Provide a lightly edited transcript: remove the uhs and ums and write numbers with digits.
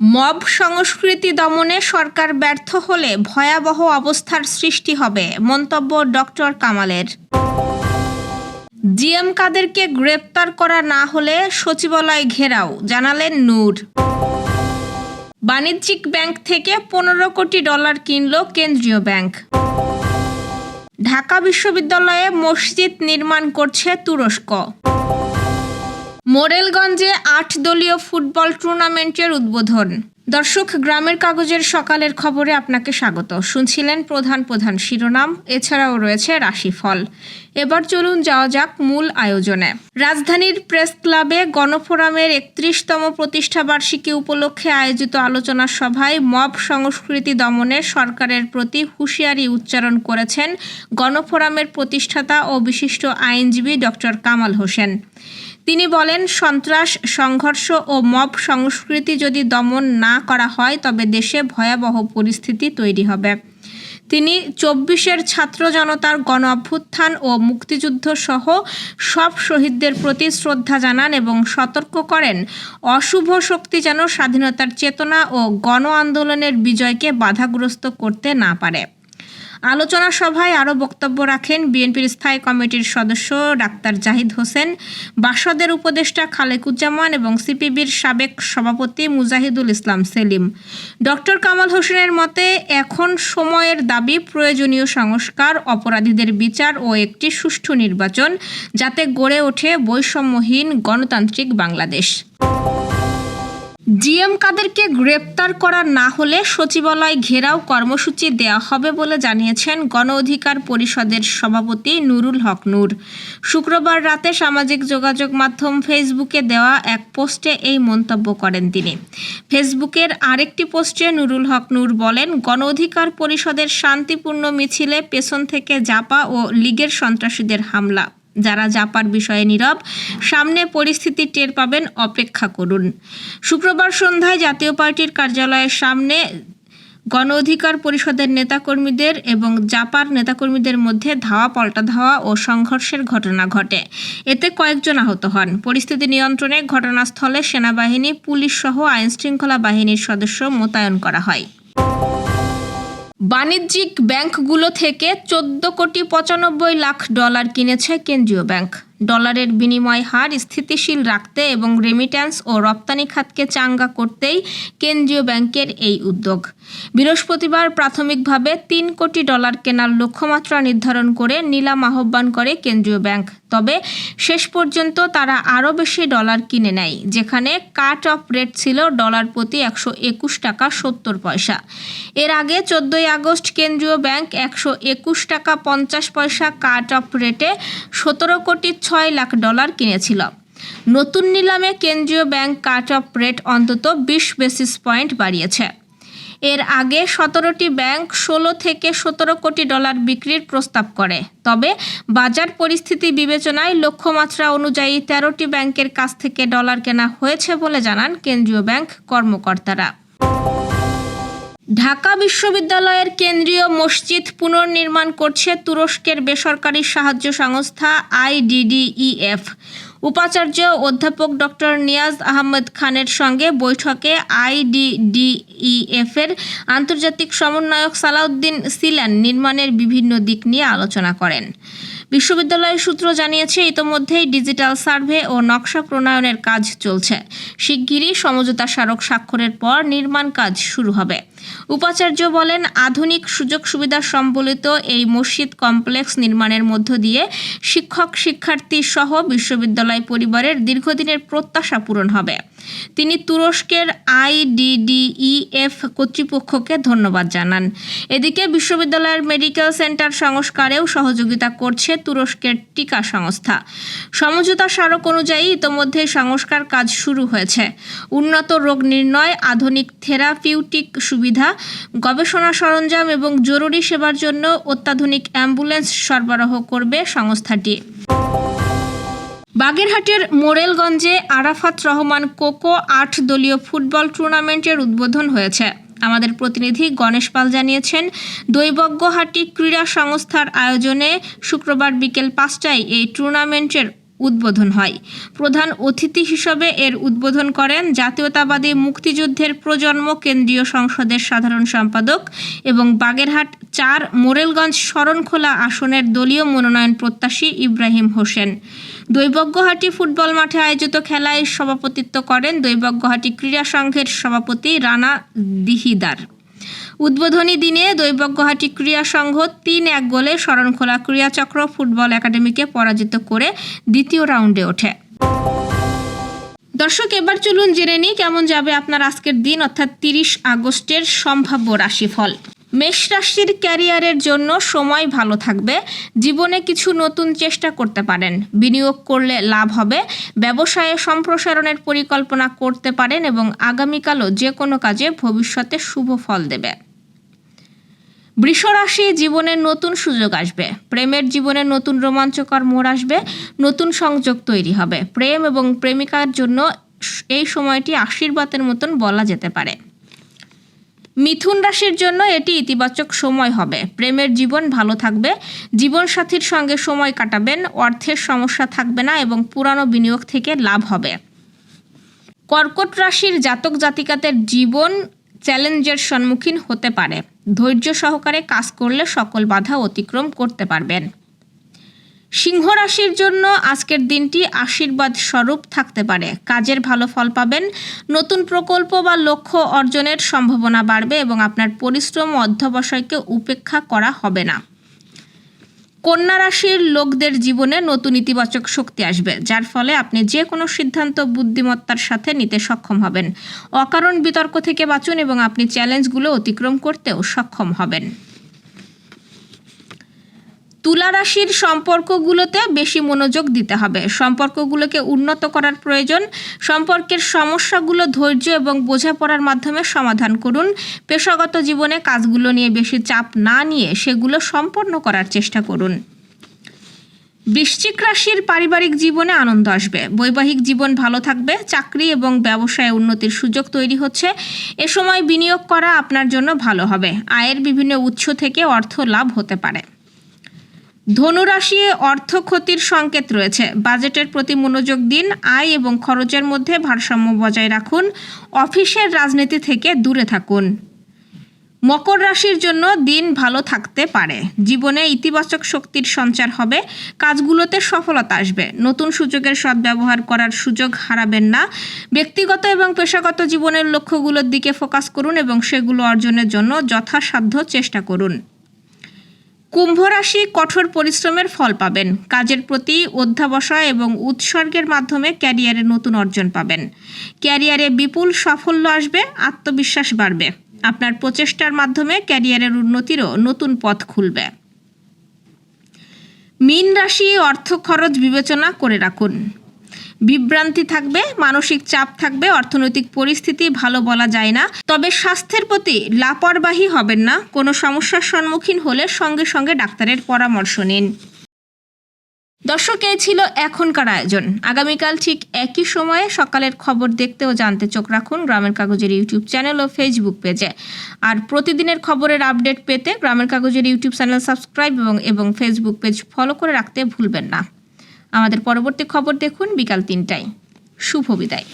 Mob সংস্কৃতি দমনে সরকার ব্যর্থ হলে ভয়াবহ অবস্থার সৃষ্টি হবে, মন্তব্য ডক্টর কামালের। জিএম কাদেরকে গ্রেপ্তার করা না হলে সচিবালয় ঘেরাও, জানালেন নূর। বাণিজ্যিক ব্যাংক থেকে 15 কোটি ডলার কিনল কেন্দ্রীয় ব্যাংক। ঢাকা বিশ্ববিদ্যালয়ে মসজিদ নির্মাণ করছে তুরস্ক। মোরেলগঞ্জে 8 দলীয় ফুটবল টুর্নামেন্টের উদ্বোধন। দর্শক, গ্রামের কাগজের সকালের খবরে আপনাকে স্বাগত। শুনছিলেন প্রধান শিরোনাম, এছাড়াও রয়েছে রাশিফল। এবার চলুন যাওয়া যাক মূল আয়োজনে। রাজধানীর প্রেস ক্লাবে গণফোরামের 31তম প্রতিষ্ঠাবার্ষিকী উপলক্ষে আয়োজিত আলোচনা সভায় মব সংস্কৃতি দমনে সরকারের প্রতি হুঁশিয়ারি উচ্চারণ করেছেন গণফোরামের প্রতিষ্ঠাতা ও বিশিষ্ট আইনজীবী ডক্টর কামাল হোসেন। তিনি বলেন, সন্ত্রাস, সংঘর্ষ ও মব সংস্কৃতি যদি দমন না করা হয় তবে দেশে ভয়াবহ পরিস্থিতি তৈরি হবে। তিনি 24-এর ছাত্র জনতার গণ অভ্যুত্থান ও মুক্তিযুদ্ধ সহ সব শহীদদের প্রতি শ্রদ্ধা জানান এবং সতর্ক করেন অশুভ শক্তি যেন স্বাধীনতার চেতনা ও গণ আন্দোলনের বিজয়কে বাধাগ্রস্ত করতে না পারে। আলোচনা সভায় আরও বক্তব্য রাখেন বিএনপির স্থায়ী কমিটির সদস্য ডাক্তার জাহিদ হোসেন, বাসদের উপদেষ্টা খালেকুজ্জামান এবং সিপিবির সাবেক সভাপতি মুজাহিদুল ইসলাম সেলিম। ডক্টর কামাল হোসেনের মতে, এখন সময়ের দাবি প্রয়োজনীয় সংস্কার, অপরাধীদের বিচার ও একটি সুষ্ঠু নির্বাচন, যাতে গড়ে ওঠে বৈষম্যহীন গণতান্ত্রিক বাংলাদেশ। জিএম কাদেরকে গ্রেপ্তার করা না হলে সচিবালয় ঘেরাও কর্মসূচি দেওয়া হবে বলে জানিয়েছেন গণ অধিকার পরিষদের সভাপতি নুরুল হক নূর। শুক্রবার রাতে সামাজিক যোগাযোগ মাধ্যম ফেসবুকে দেওয়া এক পোস্টে এই মন্তব্য করেন তিনি। ফেসবুকের আরেকটি পোস্টে নুরুল হক নূর বলেন, গণ অধিকার পরিষদের শান্তিপূর্ণ মিছিলে পেছন থেকে জাপা ও লীগের সন্ত্রাসীদের হামলা। যারা জাপার বিষয়ে নীরব, সামনে পরিস্থিতি টের পাবেন, অপেক্ষা করুন। শুক্রবার সন্ধ্যায় জাতীয় পার্টির কার্যালয়ের সামনে গণ অধিকার পরিষদের নেতাকর্মীদের এবং জাপার নেতাকর্মীদের মধ্যে ধাওয়া পাল্টা ধাওয়া ও সংঘর্ষের ঘটনা ঘটে। এতে কয়েকজন আহত হন। পরিস্থিতি নিয়ন্ত্রণে ঘটনাস্থলে সেনাবাহিনী, পুলিশ সহ আইনশৃঙ্খলা বাহিনীর সদস্য মোতায়েন করা হয়। বাণিজ্যিক ব্যাংকগুলো থেকে 14 কোটি 95 লাখ ডলার কিনেছে কেন্দ্রীয় ব্যাংক। ডলারের বিনিময় হার স্থিতিশীল রাখতে এবং রেমিট্যান্স ও রপ্তানি খাতকে চাঙ্গা করতেই কেন্দ্রীয় ব্যাংকের এই উদ্যোগ। বৃহস্পতিবার প্রাথমিকভাবে 3 কোটি ডলার কেনার লক্ষ্যমাত্রা নির্ধারণ করে নিলাম আহ্বান করে কেন্দ্রীয় ব্যাংক। তবে শেষ পর্যন্ত তারা আরও বেশি ডলার কিনে নেয়, যেখানে কাট অফ রেট ছিল ডলার প্রতি 121 টাকা 70 পয়সা। এর আগে 14 আগস্ট কেন্দ্রীয় ব্যাংক 121 টাকা 50 পয়সা কাট অফ রেটে 17 কোটি 6 লাখ ডলার কিনেছিল। নতুন নিলামে কেন্দ্রীয় ব্যাংক কাট অফ রেট অন্তত 20 বেসিস পয়েন্ট বাড়িয়েছে। এর আগে 17টি ব্যাংক 16 থেকে 17 কোটি ডলার বিক্রির প্রস্তাব করে। তবে বাজার পরিস্থিতি বিবেচনায় লক্ষ্যমাত্রা অনুযায়ী 13টি ব্যাংকের কাছ থেকে ডলার কেনা হয়েছে বলে জানান কেন্দ্রীয় ব্যাংক কর্মকর্তারা। ঢাকা বিশ্ববিদ্যালয়ের কেন্দ্রীয় মসজিদ পুনর্নির্মাণ করছে তুরস্কের বেসরকারি সাহায্য সংস্থা IDDEF। উপাচার্য অধ্যাপক ডক্টর নিয়াজ আহমেদ খানের সঙ্গে বৈঠকে IDDEF-এর আন্তর্জাতিক সমন্বয়ক সালাউদ্দিন সিলান নির্মাণের বিভিন্ন দিক নিয়ে আলোচনা করেন। বিশ্ববিদ্যালয়ের সূত্র জানিয়েছে, ইতোমধ্যেই ডিজিটাল সার্ভে ও নকশা প্রণয়নের কাজ চলছে। শিগগিরই সমঝোতা স্মারক স্বাক্ষরের পর নির্মাণ কাজ শুরু হবে। উপাচার্য বলেন, আধুনিক সুযোগ সুবিধা সম্বলিত এই মসজিদ কমপ্লেক্স নির্মাণের মধ্য দিয়ে শিক্ষক, শিক্ষার্থী সহ বিশ্ববিদ্যালয় পরিবারের দীর্ঘদিনের প্রত্যাশা পূরণ হবে। তিনি তুরস্কের IDDEF কর্তৃপক্ষকে ধন্যবাদ জানান। এদিকে বিশ্ববিদ্যালয়ের মেডিকেল সেন্টার সংস্কারেও সহযোগিতা করছে তুরস্কের টিকা সংস্থা। সমঝোতা স্মারক অনুযায়ী ইতোমধ্যে সংস্কার কাজ শুরু হয়েছে। উন্নত রোগ নির্ণয়, আধুনিক থেরাপিউটিক সুবিধা, গবেষণা সরঞ্জাম এবং জরুরি সেবার জন্য অত্যাধুনিক অ্যাম্বুলেন্স সরবরাহ করবে সংস্থাটি। বাগেরহাটের মোরেলগঞ্জে আরাফাত রহমান কোকো 8 দলীয় ফুটবল টুর্নামেন্টের উদ্বোধন হয়েছে। আমাদের প্রতিনিধি গণেশ পাল জানিয়েছেন, দৈবজ্ঞহাটি ক্রীড়া সংস্থার আয়োজনে শুক্রবার বিকেল 5টায় এই টুর্নামেন্টের উদ্বোধন হয়। প্রধান অতিথি হিসেবে এর উদ্বোধন করেন জাতীয়তাবাদী মুক্তিযুদ্ধের প্রজন্ম কেন্দ্রীয় সংসদের সাধারণ সম্পাদক এবং বাগেরহাট ৪ মোরেলগঞ্জ শরণখোলা আসনের দলীয় মনোনয়ন প্রত্যাশী ইব্রাহিম হোসেন। দৈবজ্ঞহাটি ফুটবল মাঠে আয়োজিত খেলায় সভাপতিত্ব করেন দৈবজ্ঞহাটি ক্রীড়া সংঘের সভাপতি রানা দিহিদার। উদ্বোধনী দিনে দৈবজ্ঞহাটি ক্রীড়া সংঘ ৩-১ গোলে শরণখোলা ক্রীড়াচক্র ফুটবল একাডেমিকে পরাজিত করে দ্বিতীয় রাউন্ডে ওঠে। দর্শক, এবার চলুন জেনে নিই কেমন যাবে আপনার আজকের দিন অর্থাৎ ৩০ আগস্টের সম্ভাব্য রাশিফল। মেষ রাশির ক্যারিয়ারের জন্য সময় ভালো থাকবে। জীবনে কিছু নতুন চেষ্টা করতে পারেন। বিনিয়োগ করলে লাভ হবে। ব্যবসায়ে সম্প্রসারণের পরিকল্পনা করতে পারেন এবং আগামীকালও যে কোনো কাজে ভবিষ্যতে শুভ ফল দেবে। বৃষ রাশি, জীবনের নতুন সুযোগ আসবে। প্রেমের জীবনে নতুন রোমাঞ্চকর মোড় আসবে। নতুন সংযোগ তৈরি হবে। প্রেম এবং প্রেমিকার জন্য এই সময়টি আশীর্বাদের মতন বলা যেতে পারে। মিথুন রাশির জন্য এটি ইতিবাচক সময় হবে। প্রেমের জীবন ভালো থাকবে। জীবনসাথীর সঙ্গে সময় কাটাবেন। অর্থের সমস্যা থাকবে না এবং পুরানো বিনিয়োগ থেকে লাভ হবে। কর্কট রাশির জাতক জাতিকাদের জীবন চ্যালেঞ্জের সম্মুখীন হতে পারে। ধৈর্য সহকারে কাজ করলে সকল বাধা অতিক্রম করতে পারবেন। সিংহ রাশির জন্য আজকের দিনটি আশীর্বাদ স্বরূপ থাকতে পারে। কাজের ভালো ফল পাবেন। নতুন প্রকল্প বা লক্ষ্য অর্জনের সম্ভাবনা বাড়বে এবং আপনার পরিশ্রম ও অধ্যবসায়কে উপেক্ষা করা হবে না। কন্যা রাশির লোকদের জীবনে নতুন ইতিবাচক শক্তি আসবে, যার ফলে আপনি যে কোনো সিদ্ধান্ত বুদ্ধিমত্তার সাথে নিতে সক্ষম হবেন। অকারণ বিতর্ক থেকে বাঁচুন এবং আপনি চ্যালেঞ্জগুলো অতিক্রম করতেও সক্ষম হবেন। তুলা রাশির সম্পর্কগুলোতে বেশি মনোযোগ দিতে হবে। সম্পর্কগুলোকে উন্নত করার প্রয়োজন। সম্পর্কের সমস্যাগুলো ধৈর্য এবং বোঝাপড়ার মাধ্যমে সমাধান করুন। পেশাগত জীবনে কাজগুলো নিয়ে বেশি চাপ না নিয়ে সেগুলো সম্পন্ন করার চেষ্টা করুন। বৃশ্চিক রাশির পারিবারিক জীবনে আনন্দ আসবে। বৈবাহিক জীবন ভালো থাকবে। চাকরি এবং ব্যবসায়ে উন্নতির সুযোগ তৈরি হচ্ছে। এ সময় বিনিয়োগ করা আপনার জন্য ভালো হবে। আয়ের বিভিন্ন উৎস থেকে অর্থ লাভ হতে পারে। ধনুরাশি, অর্থ ক্ষতির সংকেত রয়েছে। বাজেটের প্রতি মনোযোগ দিন। আয় এবং খরচের মধ্যে ভারসাম্য বজায় রাখুন। অফিসের রাজনীতি থেকে দূরে থাকুন। মকর রাশির জন্য দিন ভালো থাকতে পারে। জীবনে ইতিবাচক শক্তির সঞ্চার হবে। কাজগুলোতে সফলতা আসবে। নতুন সুযোগের সদ্ব্যবহার করার সুযোগ হারাবেন না। ব্যক্তিগত এবং পেশাগত জীবনের লক্ষ্যগুলোর দিকে ফোকাস করুন এবং সেগুলো অর্জনের জন্য যথাসাধ্য চেষ্টা করুন। কুম্ভ রাশি, কঠোর পরিশ্রমের ফল পাবেন। কাজের প্রতি অধ্যবসায় এবং উৎসর্গের মাধ্যমে ক্যারিয়ারে নতুন অর্জন পাবেন। ক্যারিয়ারে বিপুল সাফল্য আসবে। আত্মবিশ্বাস বাড়বে। আপনার প্রচেষ্টার মাধ্যমে ক্যারিয়ারের উন্নতিরও নতুন পথ খুলবে। মীন রাশি, অর্থ খরচ বিবেচনা করে রাখুন। বিভ্রান্তি থাকবে, মানসিক চাপ থাকবে। অর্থনৈতিক পরিস্থিতি ভালো বলা যায় না, তবে স্বাস্থ্যের প্রতি লাপরবাহী হবেন না। কোনো সমস্যার সম্মুখীন হলে সঙ্গে সঙ্গে ডাক্তারের পরামর্শ নিন। দর্শক, এই ছিল এখনকার আয়োজন। আগামীকাল ঠিক একই সময়ে সকালের খবর দেখতে ও জানতে চোখ রাখুন গ্রামের কাগজের ইউটিউব চ্যানেল ও ফেসবুক পেজে। আর প্রতিদিনের খবরের আপডেট পেতে গ্রামের কাগজের ইউটিউব চ্যানেল সাবস্ক্রাইব এবং ফেসবুক পেজ ফলো করে রাখতে ভুলবেন না। আমাদের পরবর্তী খবর দেখুন বিকাল ৩টায়। শুভ বিদায়।